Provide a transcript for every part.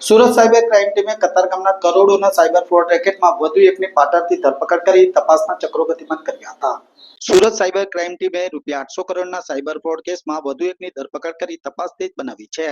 Surat cyber crime ટીમે કતારગામના કરોડોના cyber fraud રેકેટમાં વધુ એકની પાટણથી ધરપકડ કરી તપાસના ચક્રો ગતિમાન કર્યા હતા. સુરત સાયબર ક્રાઇમ ટીમે ₹800 કરોડના સાયબર ફ્રોડ કેસમાં વધુ એકની ધરપકડ કરી તપાસ તેજ બનાવી છે.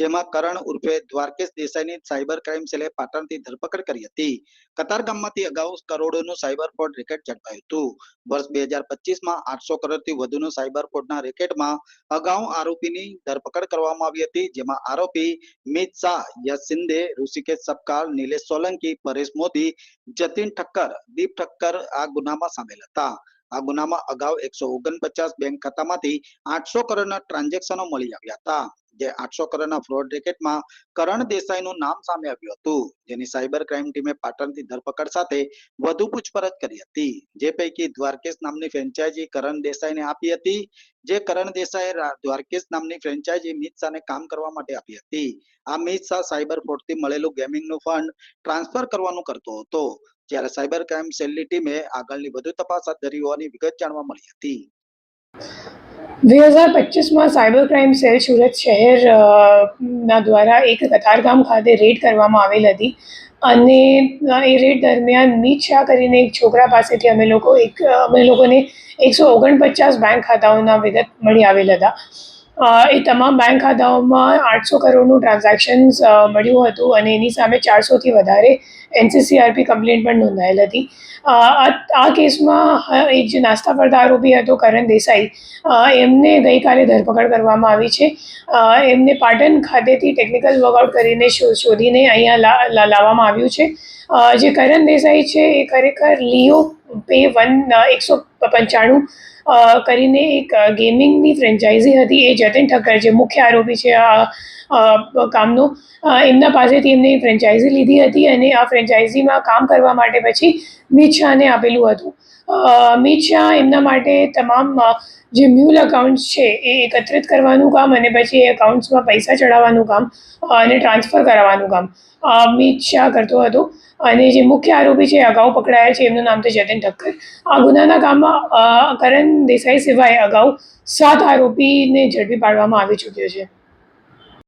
જેમાં કરણ ઉર્ફે દ્વારકેશ દેસાઈની સાયબર ક્રાઇમ સેલે પાટણથી ધરપકડ કરી હતી. કતારગામમાંથી અગાઉ કરોડોનું સાયબર ફ્રોડ રેકેટ ઝડપાયું હતું. વર્ષ 2025માં 800 કરોડથી વધુનું સાયબર ફ્રોડના રેકેટમાં અગાઉ આરોપીની ધરપકડ કરવામાં આવી હતી. જેમાં આરોપી મિત શાહ, યશ શિંદે, ઋષિકેશ સપકાળ, નિલેશ સોલંકી, પરેશ મોદી, જતીન ઠક્કર, દીપ ઠક્કર આ ગુનામાં સામેલ હતા. આ ગુનામાં અગાઉ 149 બેંક ખાતામાંથી 800 કરોડના ટ્રાન્ઝેક્શનો મળી આવ્યા હતા. જે 800 કરોડના ફ્રોડ રેકેટમાં કરણ દેસાઈનું નામ સામે આવ્યું હતું. જેની સાયબર ક્રાઇમ ટીમે પાટણથી ધરપકડ સાથે વધુ પૂછપરછ કરી હતી. જે પૈકી દ્વારકેશ નામની ફ્રેન્ચાઇઝી કરણ દેસાઈને આપી હતી. જે કરણ દેસાઈએ દ્વારકેશ નામની ફ્રેન્ચાઇઝી મિત શાહને કામ કરવા માટે આપી હતી. આ મિત શાહ સાયબર ફ્રોડથી મળેલું ગેમિંગનું ફંડ ટ્રાન્સફર કરવાનું કરતો હતો. જ્યારે સાયબર ક્રાઇમ સેલની ટીમે આગળની વધુ તપાસ હાથ ધરી હોવાની વિગત જાણવા મળી હતી. 2025માં સાયબર ક્રાઇમ સેલ સુરત શહેર ના દ્વારા એક કતારગામ ખાતે રેડ કરવામાં આવેલ હતી અને એ રેડ દરમિયાન મિત શાહ કરીને એક છોકરા પાસેથી અમે લોકોને 149 બેંક ખાતાઓના વિગત મળી આવેલ હતા. એ તમામ બેંક ખાતાઓમાં 800 કરોડનું ટ્રાન્ઝેક્શન્સ મળ્યું હતું અને એની સામે 400થી વધારે NCCRP કમ્પ્લેન્ટ પણ નોંધાયેલ હતી. આ કેસમાં એક જે નાસ્તા ફરતા આરોપી હતો કરણ દેસાઈ, એમને ગઈકાલે ધરપકડ કરવામાં આવી છે. એમને પાટણ ખાતેથી ટેકનિકલ વર્કઆઉટ કરીને શોધીને અહીંયા લાવવામાં આવ્યું છે. જે કરણ દેસાઈ છે એ ખરેખર લિયો પે 195 કરીને એક ગેમિંગની ફ્રેન્ચાઇઝી હતી. એ જતીન ઠક્કર જે મુખ્ય આરોપી છે આ કામનો, એમના પાસેથી એમને ફ્રેન્ચાઇઝી લીધી હતી અને આ ફ્રેન્ચાઇઝીમાં કામ કરવા માટે પછી મિત શાહને આપેલું હતું. મિત શાહ એમના માટે તમામ જે મ્યુલ અકાઉન્ટ્સ છે એ એકત્રિત કરવાનું કામ અને પછી એ અકાઉન્ટ્સમાં પૈસા ચડાવવાનું કામ અને ટ્રાન્સફર કરાવવાનું કામ મિત શાહ કરતો હતો. અને જે મુખ્ય આરોપી છે અગાઉ પકડાયા છે એમનું નામ છે જતીન ઠક્કર. આ ગુનાના કામમાં કરણ દેસાઈ સિવાય અગાઉ 7 આરોપીને ઝડપી પાડવામાં આવી ચૂક્યો છે.